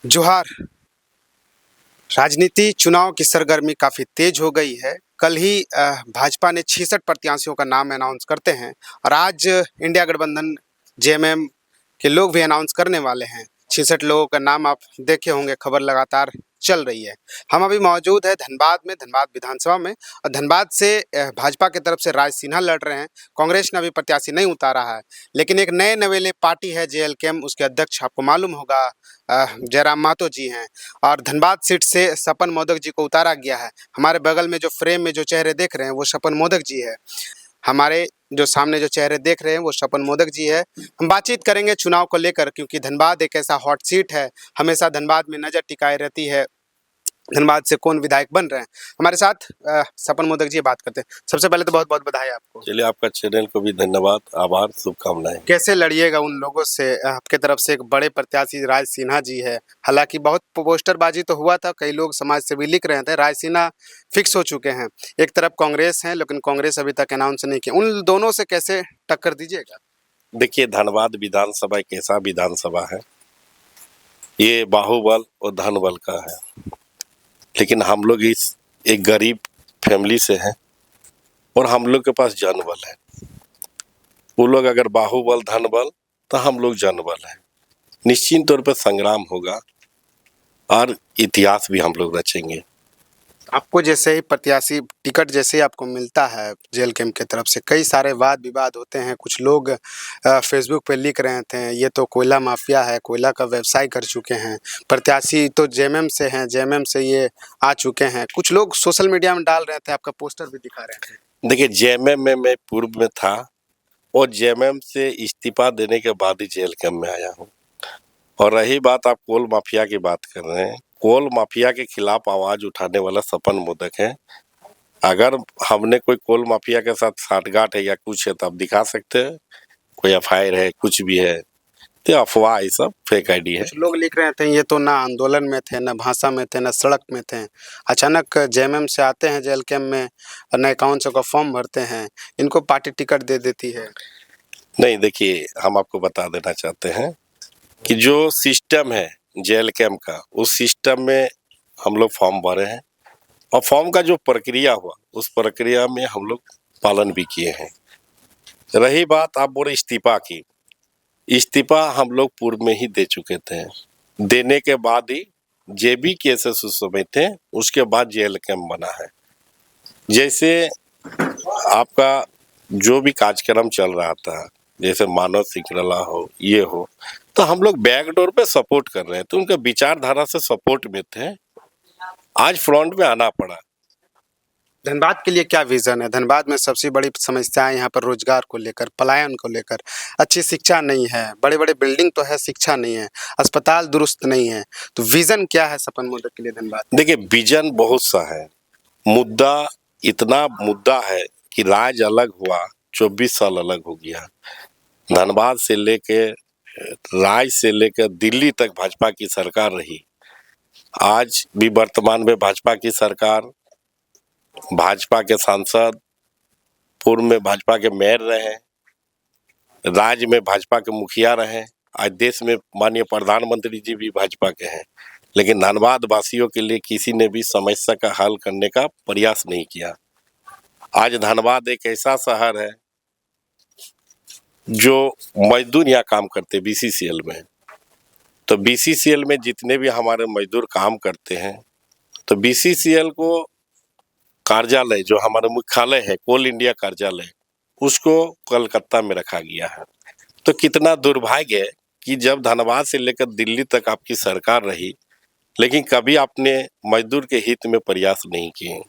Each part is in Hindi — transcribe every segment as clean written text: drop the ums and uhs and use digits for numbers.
जोहार। राजनीति चुनाव की सरगर्मी काफ़ी तेज हो गई है। कल ही भाजपा ने 66 प्रत्याशियों का नाम अनाउंस करते हैं और आज इंडिया गठबंधन जेएमएम के लोग भी अनाउंस करने वाले हैं। 66 लोगों का नाम आप देखे होंगे, खबर लगातार चल रही है। हम अभी मौजूद है धनबाद में, धनबाद विधानसभा में, और धनबाद से भाजपा की तरफ से राज सिन्हा लड़ रहे हैं। कांग्रेस ने अभी प्रत्याशी नहीं उतारा है, लेकिन एक नए नवेले पार्टी है जेएलकेएम, उसके अध्यक्ष आपको मालूम होगा जयराम महतो जी हैं। और धनबाद सीट से सपन मोदक जी को उतारा गया है। हमारे बगल में जो फ्रेम में जो चेहरे देख रहे हैं वो सपन मोदक जी है। हमारे जो सामने जो चेहरे देख रहे हैं वो सपन मोदक जी है। हम बातचीत करेंगे चुनाव को लेकर, क्योंकि धनबाद एक ऐसा हॉट सीट है, हमेशा धनबाद में नजर टिकाए रहती है धनबाद से कौन विधायक बन रहे हैं। हमारे साथ सपन मोदक जी बात करते हैं। सबसे पहले तो बहुत बहुत बधाई आपको। चलिए, आपका चैनल को भी धन्यवाद, आभार, शुभकामनाएं। कैसे लड़िएगा उन लोगों से? आपके तरफ से एक बड़े प्रत्याशी राज सिन्हा जी है। हालांकि बहुत पोस्टरबाजी तो हुआ था, कई लोग समाज सेवी लिख रहे थे, राज सिन्हा फिक्स हो चुके हैं। एक तरफ कांग्रेस है, लेकिन कांग्रेस अभी तक अनाउंस नहीं किया। उन दोनों से कैसे टक्कर दीजिएगा? देखिए, धनबाद विधानसभा एक ऐसा विधानसभा है, ये बाहुबल और धनबल का है, लेकिन हम लोग इस एक गरीब फैमिली से हैं और हम लोग के पास जनबल है। वो लोग अगर बाहुबल धनबल, तो हम लोग जनबल है। निश्चित तौर पर संग्राम होगा और इतिहास भी हम लोग रचेंगे। आपको जैसे ही प्रत्याशी टिकट जैसे ही आपको मिलता है जेएलकेएम की तरफ से, कई सारे वाद विवाद होते हैं। कुछ लोग फेसबुक पे लिख रहे थे ये तो कोयला माफिया है, कोयला का व्यवसाय कर चुके हैं। प्रत्याशी तो जेएमएम से हैं, जेएमएम से ये आ चुके हैं। कुछ लोग सोशल मीडिया में डाल रहे थे, आपका पोस्टर भी दिखा रहे थे। देखिए, जेएमएम में मैं पूर्व में था और जेएमएम से इस्तीफा देने के बाद ही जेएलकेएम में आया हूँ। और रही बात, आप कोल माफिया की बात कर रहे हैं, कोल माफिया के खिलाफ आवाज उठाने वाला सपन मोदक है। अगर हमने कोई कोल माफिया के साथ साठगांठ है या कुछ है तो आप दिखा सकते हैं, कोई एफआईआर है, कुछ भी है। तो अफवाह, ये सब फेक आईडी है। कुछ लोग लिख रहे थे ये तो ना आंदोलन में थे, ना भाषा में थे, ना सड़क में थे, अचानक जेएमएम से आते हैं जेएलकेएम में और नए काउंसिल का फॉर्म भरते हैं, इनको पार्टी टिकट दे देती है। नहीं, देखिए, हम आपको बता देना चाहते हैं कि जो सिस्टम है जेएलकेएम का, उस सिस्टम में हम लोग फॉर्म भरे हैं और फॉर्म का जो प्रक्रिया हुआ उस प्रक्रिया में हम लोग पालन भी किए हैं। रही बात आप बोले इस्तीफा की, इस्तीफा हम लोग पूर्व में ही दे चुके थे। देने के बाद ही जेबी केसेस उस समय थे, उसके बाद जेएलकेएम बना है। जैसे आपका जो भी कार्यक्रम चल रहा था, जैसे मानव श्रृंखला हो, ये हो, तो हम लोग बैकडोर पे सपोर्ट कर रहे हैं, तो उनके विचारधारा से सपोर्ट में थे। आज फ्रंट में आना पड़ा। धनबाद के लिए क्या विजन है? धनबाद में सबसे बड़ी समस्या है यहाँ पर रोजगार को लेकर, पलायन को लेकर। अच्छी शिक्षा नहीं है, बड़े बड़े बिल्डिंग तो है, शिक्षा नहीं है, अस्पताल दुरुस्त नहीं है। तो विजन क्या है सपन मोदक के लिए धनबाद? देखिए, विजन बहुत सा है, मुद्दा इतना मुद्दा है कि राज अलग हुआ, 24 साल अलग हो गया। धनबाद से लेके राज से लेकर दिल्ली तक भाजपा की सरकार रही। आज भी वर्तमान में भाजपा की सरकार, भाजपा के सांसद, पूर्व में भाजपा के मेयर रहे, राज्य में भाजपा के मुखिया रहे, आज देश में माननीय प्रधानमंत्री जी भी भाजपा के हैं। लेकिन धनबाद वासियों के लिए किसी ने भी समस्या का हल करने का प्रयास नहीं किया। आज धनबाद एक ऐसा शहर है जो मजदूर यहाँ काम करते बीसीसीएल में, तो बीसीसीएल में जितने भी हमारे मजदूर काम करते हैं, तो बीसीसीएल को कार्यालय जो हमारा मुख्यालय है, कोल इंडिया कार्यालय, उसको कलकत्ता में रखा गया है। तो कितना दुर्भाग्य है कि जब धनबाद से लेकर दिल्ली तक आपकी सरकार रही, लेकिन कभी आपने मजदूर के हित में प्रयास नहीं किए।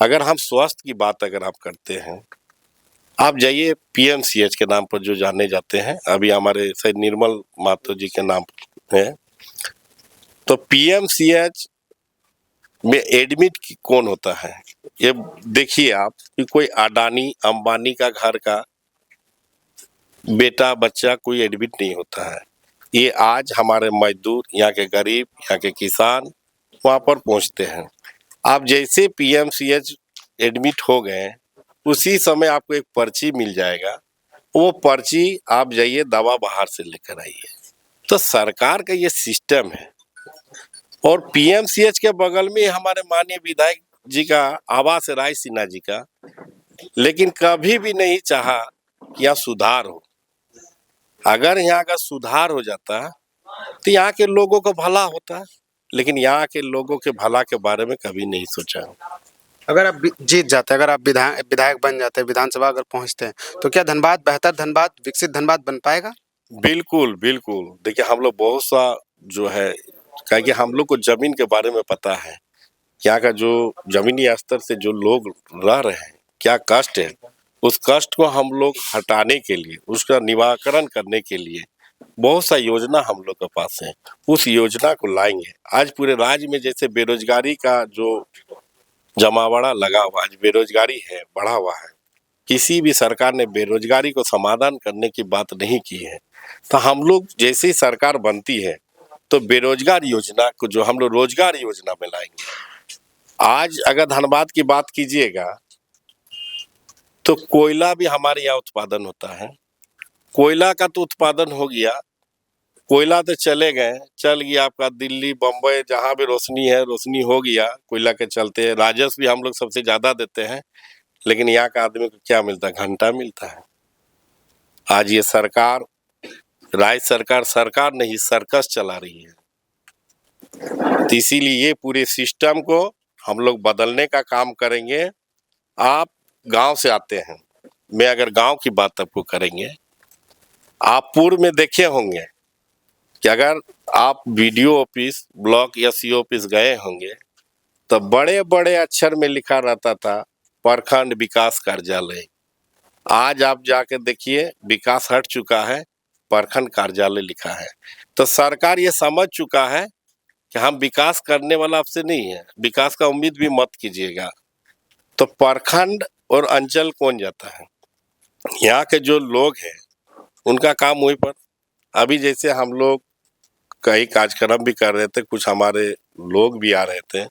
अगर हम स्वास्थ्य की बात अगर आप करते हैं, आप जाइए पीएमसीएच के नाम पर जो जाने जाते हैं, अभी हमारे शायद निर्मल मातो जी के नाम है, तो पीएमसीएच में एडमिट कौन होता है? ये देखिए आप कि कोई अडानी अंबानी का घर का बेटा बच्चा कोई एडमिट नहीं होता है। ये आज हमारे मजदूर, यहाँ के गरीब, यहाँ के किसान वहाँ पर पहुँचते हैं। आप जैसे पीएमसीएच एडमिट हो गए, उसी समय आपको एक पर्ची मिल जाएगा, वो पर्ची आप जाइए दवा बाहर से लेकर आइए। तो सरकार का ये सिस्टम है और पीएमसीएच के बगल में हमारे माननीय विधायक जी का आवास है, राय सिन्हा जी का, लेकिन कभी भी नहीं चाहा कि यहाँ सुधार हो। अगर यहाँ का सुधार हो जाता तो यहाँ के लोगों को भला होता, लेकिन यहाँ के लोगों के भला के बारे में कभी नहीं सोचा। अगर आप जीत जाते, अगर आप विधायक बन जाते, विधानसभा अगर पहुंचते हैं, तो क्या धनबाद बेहतर धनबाद, विकसित धनबाद बन पाएगा? बिल्कुल बिल्कुल। देखिए हम लोग बहुत सा जो है, क्या कि हम लोग को जमीन के बारे में पता है, यहाँ का जो जमीनी स्तर से जो लोग रह रहे हैं, क्या कष्ट है, उस कष्ट को हम लोग हटाने के लिए, उसका निवारण करने के लिए बहुत सा योजना हम लोग के पास है। उस योजना को लाएंगे। आज पूरे राज्य में जैसे बेरोजगारी का जो जमावड़ा लगा हुआ, आज बेरोजगारी है, बढ़ा हुआ है, किसी भी सरकार ने बेरोजगारी को समाधान करने की बात नहीं की है। तो हम लोग जैसे ही सरकार बनती है तो बेरोजगार योजना को जो हम लोग रोजगार योजना में लाएंगे। आज अगर धनबाद की बात कीजिएगा तो कोयला भी हमारे यहाँ उत्पादन होता है। कोयला का तो उत्पादन हो गया, कोयला तो चल गया आपका दिल्ली बम्बई, जहाँ भी रोशनी है रोशनी हो गया कोयला के चलते। राजस्व भी हम लोग सबसे ज्यादा देते हैं, लेकिन यहाँ का आदमी को क्या मिलता है? घंटा मिलता है। आज ये सरकार, राज्य सरकार नहीं सर्कस चला रही है। तो इसीलिए ये पूरे सिस्टम को हम लोग बदलने का काम करेंगे। आप गांव से आते हैं, मैं अगर गांव की बात आपको करेंगे, आप पूर्व में देखे होंगे कि अगर आप बीडीओ ऑफिस, ब्लॉक या सीओ ऑफिस गए होंगे तो बड़े बड़े अक्षर में लिखा रहता था प्रखंड विकास कार्यालय। आज आप जाके देखिए विकास हट चुका है, प्रखंड कार्यालय लिखा है। तो सरकार ये समझ चुका है कि हम विकास करने वाला आपसे नहीं है, विकास का उम्मीद भी मत कीजिएगा। तो प्रखंड और अंचल कौन जाता है? यहाँ के जो लोग हैं उनका काम वहीं पर। अभी जैसे हम लोग कई कार्यक्रम भी कर रहे थे, कुछ हमारे लोग भी आ रहे थे,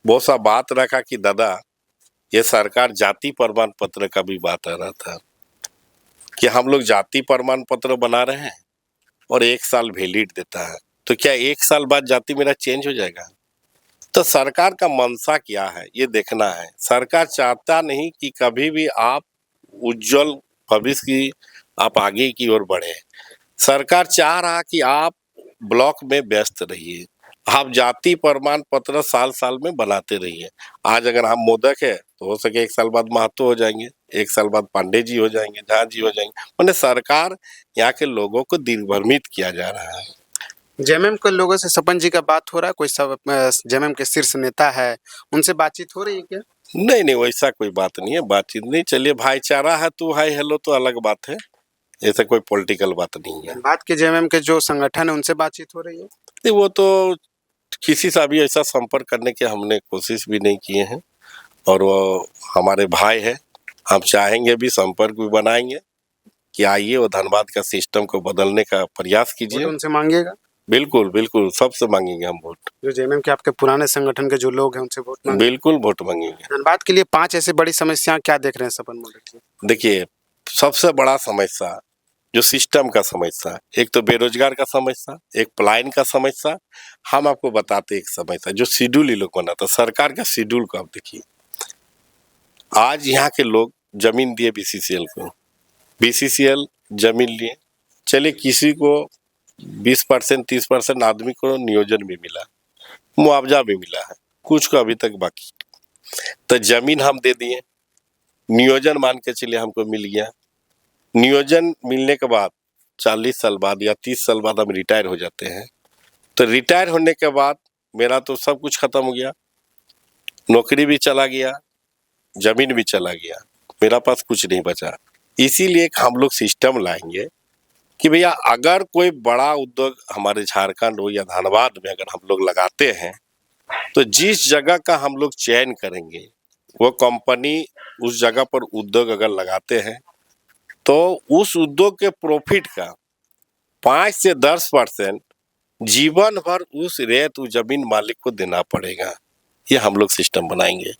बहुत सा बात रखा कि दादा ये सरकार जाति प्रमाण पत्र का भी बात आ रहा था कि हम लोग जाति प्रमाण पत्र बना रहे हैं और 1 साल वैलिड देता है, तो क्या 1 साल बाद जाति मेरा चेंज हो जाएगा? तो सरकार का मंशा क्या है ये देखना है। सरकार चाहता नहीं कि कभी भी आप उज्जवल भविष्य की आप आगे की ओर बढ़े। सरकार चाह रहा कि आप ब्लॉक में व्यस्त रहिए, आप जाति प्रमाण पत्र साल साल में बनाते रहिए। आज अगर हम मोदक है तो हो सके 1 साल बाद महतो हो जाएंगे, 1 साल बाद पांडे जी हो जाएंगे, झा जी हो जाएंगे। मैंने सरकार यहाँ के लोगों को दिग्भ्रमित किया जा रहा है। जेएमएम के लोगों से सपन जी का बात हो रहा है? कोई सब जेएमएम के शीर्ष नेता है, उनसे बातचीत हो रही है क्या? नहीं नहीं, वैसा कोई बात नहीं है, बातचीत नहीं। चलिए भाईचारा है तो हाय हेलो तो अलग बात है, ऐसा कोई पॉलिटिकल बात नहीं है। धनबाद के जेएमएम के जो संगठन है उनसे बातचीत हो रही है? नहीं, वो तो किसी से भी ऐसा संपर्क करने की हमने कोशिश भी नहीं किए हैं, और वो हमारे भाई है, हम चाहेंगे भी संपर्क भी बनाएंगे कि आइए वो धनबाद का सिस्टम को बदलने का प्रयास कीजिए। उनसे मांगिएगा? बिल्कुल बिल्कुल, सबसे मांगेंगे हम वोट। जो जेएमएम के आपके पुराने संगठन के जो लोग हैं उनसे वोट मांगेंगे? बिल्कुल वोट मांगेंगे। धनबाद के लिए 5 ऐसी बड़ी समस्याएं क्या देख रहे हैं सपन मोदक जी? देखिए सबसे बड़ा समस्या जो सिस्टम का समस्या, एक तो बेरोजगार का समस्या, एक पलायन का समस्या। हम आपको बताते एक समस्या जो शेड्यूल ये लोग बनाता, सरकार का शेड्यूल को आप देखिए। आज यहाँ के लोग जमीन दिए बीसीसीएल को, बीसीसीएल जमीन लिए, चले किसी को 20% 30% आदमी को नियोजन भी मिला, मुआवजा भी मिला है, कुछ को अभी तक बाकी। तो जमीन हम दे दिए, नियोजन मान के चलिए हमको मिल गया। नियोजन मिलने के बाद 40 साल बाद या 30 साल बाद हम रिटायर हो जाते हैं। तो रिटायर होने के बाद मेरा तो सब कुछ खत्म हो गया, नौकरी भी चला गया, जमीन भी चला गया, मेरा पास कुछ नहीं बचा। इसीलिए हम लोग सिस्टम लाएंगे कि भैया अगर कोई बड़ा उद्योग हमारे झारखंड हो या धनबाद में अगर हम लोग लगाते हैं तो जिस जगह का हम लोग चयन करेंगे वो कंपनी उस जगह पर उद्योग अगर लगाते हैं तो उस उद्योग के प्रॉफिट का 5 से 10% जीवन भर उस रेत उस जमीन मालिक को देना पड़ेगा। ये हम लोग सिस्टम बनाएंगे।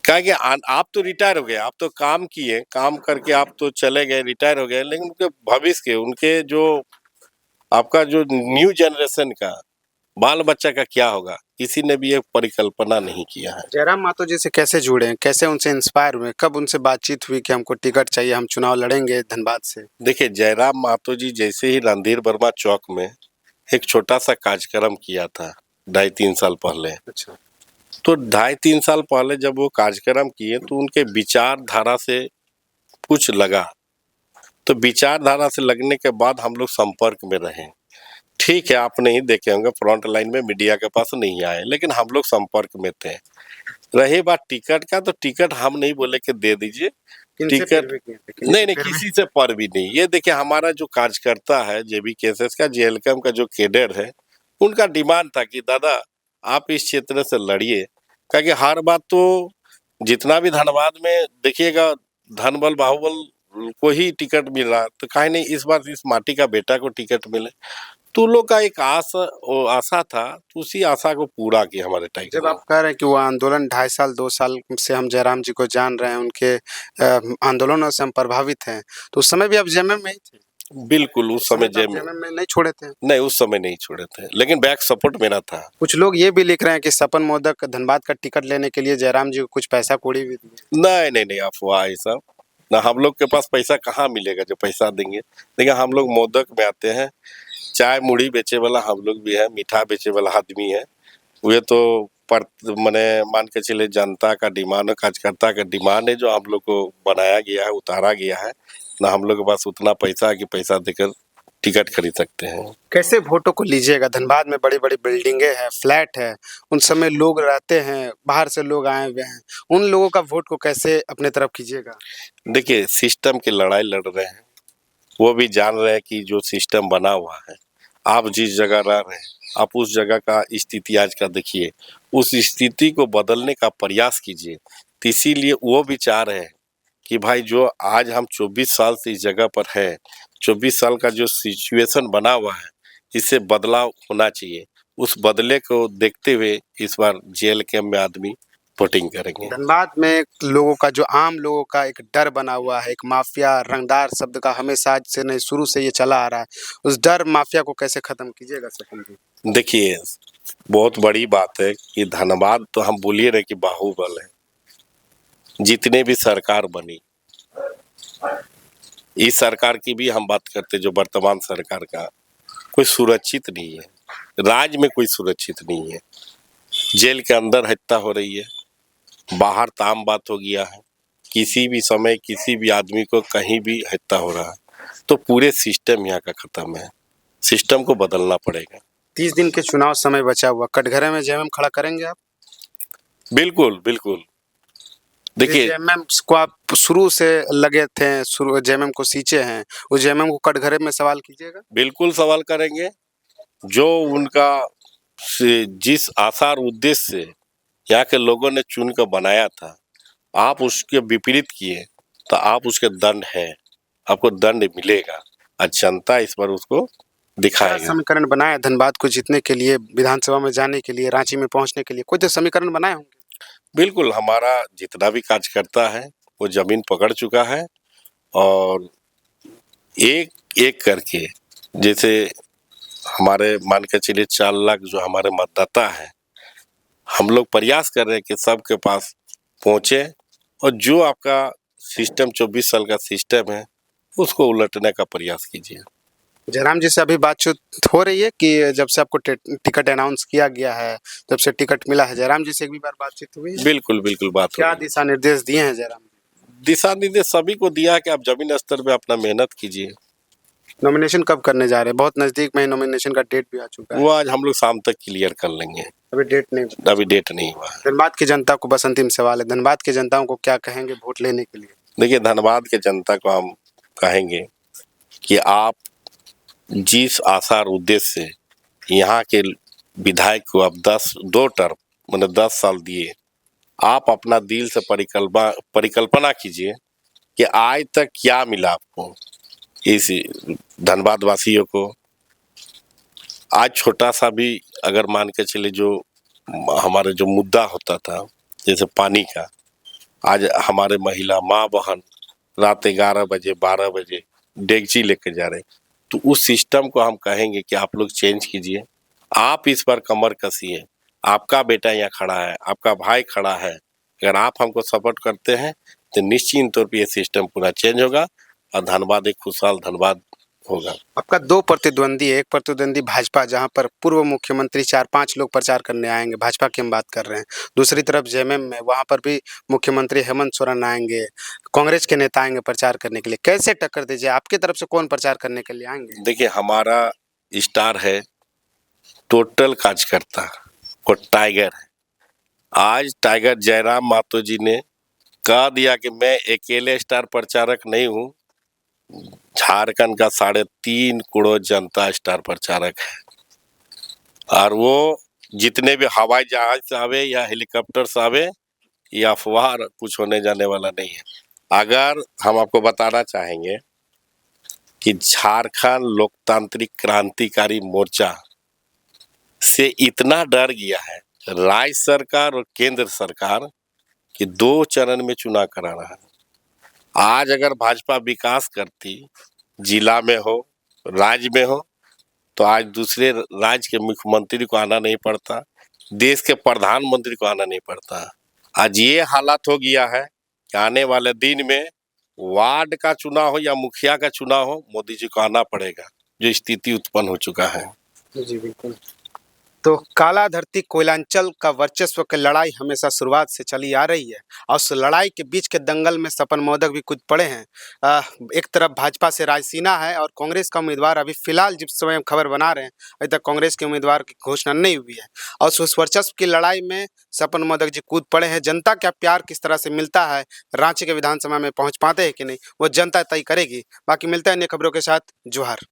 क्या कि आप तो रिटायर हो गए, आप तो काम किए, काम करके आप तो चले गए, रिटायर हो गए, लेकिन उनके भविष्य के, उनके जो आपका जो न्यू जनरेशन का बाल बच्चा का क्या होगा, किसी ने भी ये परिकल्पना नहीं किया है। जयराम मातो जी से कैसे जुड़े हैं? कैसे उनसे इंस्पायर हुए? कब उनसे बातचीत हुई कि हमको टिकट चाहिए, हम चुनाव लड़ेंगे धनबाद से? देखिए, जयराम मातो जी जैसे ही रणधीर वर्मा चौक में एक छोटा सा कार्यक्रम किया था 2.5-3 साल पहले, अच्छा। तो 2.5-3 साल पहले जब वो कार्यक्रम किए तो उनके विचारधारा से कुछ लगा, तो विचारधारा से लगने के बाद हम लोग संपर्क में रहे। ठीक है, आप नहीं देखे होंगे, फ्रंट लाइन में मीडिया के पास नहीं आए, लेकिन हम लोग संपर्क में थे। रही बात टिकट का, तो टिकट हम नहीं बोले कि दे दीजिए किनसे टिकट, पैरवी किए थे? किन्हीं से नहीं पैरवी? किसी से पर भी नहीं। ये देखिए, हमारा जो कार्यकर्ता है JBKSS का, JLCAM का जो कैडर है, उनका डिमांड था कि दादा आप इस क्षेत्र से लड़िए, क्योंकि हर बात तो जितना भी धनबाद में देखिएगा, धन बल बाहुबल को ही टिकट मिल रहा, तो काहे नहीं इस बार इस माटी का बेटा को टिकट मिले। तो लोग का एक आशा था, तो उसी आशा को पूरा किया हमारे जब टाइगर। आप कह रहे हैं कि वो आंदोलन 2.5 साल 2 साल से हम जयराम जी को जान रहे हैं, उनके आंदोलनों से हम प्रभावित हैं, तो उस समय भी आप जेएमएम में ही थे? बिल्कुल, उस समय तो आप जेम जेएमएम में नहीं छोड़े थे? नहीं, उस समय नहीं छोड़े थे, लेकिन बैक सपोर्ट मेरा था। कुछ लोग ये भी लिख रहे हैं कि सपन मोदक धनबाद का टिकट लेने के लिए जयराम जी को कुछ पैसा कौड़ी भी दिए। नहीं नहीं नहीं, अफवाह है सब। ना हम लोग के पास पैसा कहाँ मिलेगा जो पैसा देंगे। देखिए, हम लोग मोदक में आते हैं, चाय मुड़ी बेचे वाला हम लोग भी है, मीठा बेचे वाला आदमी है। वे तो पर मैंने मान के चले जनता का डिमांड, कार्यकर्ता का डिमांड है जो हम लोग को बनाया गया है, उतारा गया है। ना हम लोग के पास उतना पैसा है कि पैसा देकर टिकट खरीद सकते हैं। कैसे वोटों को लीजिएगा? धनबाद में बड़ी-बड़ी बिल्डिंगें हैं, फ्लैट है, उन सब में लोग रहते हैं, बाहर से लोग आए हुए हैं, उन लोगों का वोट को कैसे अपने तरफ कीजिएगा? देखिए, सिस्टम की लड़ाई लड़ रहे हैं, वो भी जान रहे हैं कि जो सिस्टम बना हुआ है, आप जिस जगह रह रहे हैं, आप उस जगह का स्थिति आज का देखिए, उस स्थिति को बदलने का प्रयास कीजिए। तो इसीलिए वो भी चाह रहे हैं कि भाई जो आज हम 24 साल से इस जगह पर है, 24 साल का जो सिचुएशन बना हुआ है, इससे बदलाव होना चाहिए। उस बदले को देखते हुए इस बार JLCAM में आदमी वोटिंग करेंगे। धनबाद में लोगों का, जो आम लोगों का एक डर बना हुआ है, एक माफिया रंगदार शब्द का हमेशा आज से नहीं शुरू से ये चला आ रहा है, उस डर माफिया को कैसे खत्म कीजिएगा सपन जी? देखिए, बहुत बड़ी बात है कि धनबाद तो हम बोलिए रहे कि बाहुबल है। जितने भी सरकार बनी, इस सरकार की भी हम बात करते, जो वर्तमान सरकार का, कोई सुरक्षित नहीं है, राज्य में कोई सुरक्षित नहीं है। जेल के अंदर हत्या हो रही है, बाहर ताम बात हो गया है, किसी भी समय किसी भी आदमी को कहीं भी हत्या हो रहा है। तो पूरे सिस्टम यहाँ का खत्म है, सिस्टम को बदलना पड़ेगा। 30 दिन के चुनाव समय बचा हुआ, कटघरे में जेएमएम खड़ा करेंगे आप? बिल्कुल बिल्कुल। देखिए, जेएमएम को आप शुरू से लगे थे, शुरू जेएमएम को सींचे हैं, उस जेएमएम को कटघरे में सवाल कीजिएगा? बिल्कुल सवाल करेंगे। जो उनका जिस आसार उद्देश्य से यहाँ के लोगों ने चुन कर बनाया था, आप उसके विपरीत किए तो आप उसके दंड है, आपको दंड मिलेगा। और जनता इस बार उसको क्या दिखाएगा। समीकरण बनाया धनबाद को जीतने के लिए, विधानसभा में जाने के लिए, रांची में पहुंचने के लिए? कोई तो समीकरण बनाए होंगे। बिल्कुल, हमारा जितना भी कार्यकर्ता है वो जमीन पकड़ चुका है, और एक एक करके, जैसे हमारे मान के चलिए 4 लाख जो हमारे मतदाता है, हम लोग प्रयास कर रहे हैं कि सबके पास पहुंचे, और जो आपका सिस्टम 24 साल का सिस्टम है उसको उलटने का प्रयास कीजिए। जयराम जी से अभी बातचीत हो रही है कि जब से आपको टिकट अनाउंस किया गया है, जब से टिकट मिला है, जयराम जी से एक भी बार बातचीत हुई है? बिल्कुल बिल्कुल, बात हो क्या रही है। दिशा निर्देश दिए हैं जयराम जी? दिशा निर्देश सभी को दिया है कि आप जमीन स्तर पे अपना मेहनत कीजिए। नॉमिनेशन कब करने जा रहे हैं? बहुत नजदीक में नॉमिनेशन का डेट भी आ चुका है। वो आज हम लोग शाम तक क्लियर कर लेंगे, अभी डेट नहीं। अभी डेट नहीं हुआ है। धनबाद की जनता को बस अंतिम सवाल है, धनबाद की जनताओं को क्या कहेंगे वोट लेने के लिए? देखिए, धनबाद के जनता को हम कहेंगे कि आप जिस आसार उद्देश्य से यहाँ के विधायक को आप 2 टर्म मतलब 10 साल दिए, आप अपना दिल से परिकल्पना कीजिए कि आज तक क्या मिला आपको, इस धनबाद वासियों को। आज छोटा सा भी अगर मान के चले, जो हमारे जो मुद्दा होता था जैसे पानी का, आज हमारे महिला माँ बहन रात 11 बजे 12 बजे डेगची लेके जा रहे हैं। तो उस सिस्टम को हम कहेंगे कि आप लोग चेंज कीजिए, आप इस पर कमर कसिए, आपका बेटा यहाँ खड़ा है, आपका भाई खड़ा है, अगर आप हमको सपोर्ट करते हैं तो निश्चित तौर पे ये सिस्टम पूरा चेंज होगा और धनबाद एक खुशहाल धनबाद होगा। आपका दो प्रतिद्वंदी है, एक प्रतिद्वंदी भाजपा जहां पर पूर्व मुख्यमंत्री 4-5 लोग प्रचार करने आएंगे, भाजपा की हम बात कर रहे हैं। दूसरी तरफ जेएमएम में वहां पर भी मुख्यमंत्री हेमंत सोरेन आएंगे, कांग्रेस के नेता आएंगे प्रचार करने के लिए। कैसे टक्कर दीजिए, आपकी तरफ से कौन प्रचार करने के लिए आएंगे? देखिए, हमारा स्टार है टोटल कार्यकर्ता और टाइगर है। आज टाइगर जयराम मातो जी ने कह दिया कि मैं अकेले स्टार प्रचारक नहीं हूँ, झारखंड का 3.5 करोड़ जनता स्टार प्रचारक है। और वो जितने भी हवाई जहाज से आवे या हेलीकॉप्टर से आवे, ये अफवाह कुछ होने जाने वाला नहीं है। अगर हम आपको बताना चाहेंगे कि झारखंड लोकतांत्रिक क्रांतिकारी मोर्चा से इतना डर गया है राज्य सरकार और केंद्र सरकार कि 2 चरण में चुनाव करा रहा है। आज अगर भाजपा विकास करती, जिला में हो, राज्य में हो, तो आज दूसरे राज्य के मुख्यमंत्री को आना नहीं पड़ता, देश के प्रधानमंत्री को आना नहीं पड़ता। आज ये हालत हो गया है कि आने वाले दिन में वार्ड का चुनाव हो या मुखिया का चुनाव हो, मोदी जी को आना पड़ेगा, जो स्थिति उत्पन्न हो चुका है। जी बिल्कुल। तो काला धरती कोयलांचल का वर्चस्व की लड़ाई हमेशा शुरुआत से चली आ रही है और उस लड़ाई के बीच के दंगल में सपन मोदक भी कुछ पड़े हैं। एक तरफ भाजपा से रायसीना है और कांग्रेस का उम्मीदवार अभी फिलहाल जिस समय हम खबर बना रहे हैं अभी तक कांग्रेस के उम्मीदवार की घोषणा नहीं हुई है और उस वर्चस्व की लड़ाई में सपन मोदक जी कूद पड़े हैं। जनता का प्यार किस तरह से मिलता है, रांची के विधानसभा में पहुंच पाते हैं कि नहीं, वो जनता तय करेगी। बाकी मिलता है अन्य खबरों के साथ। जोहार।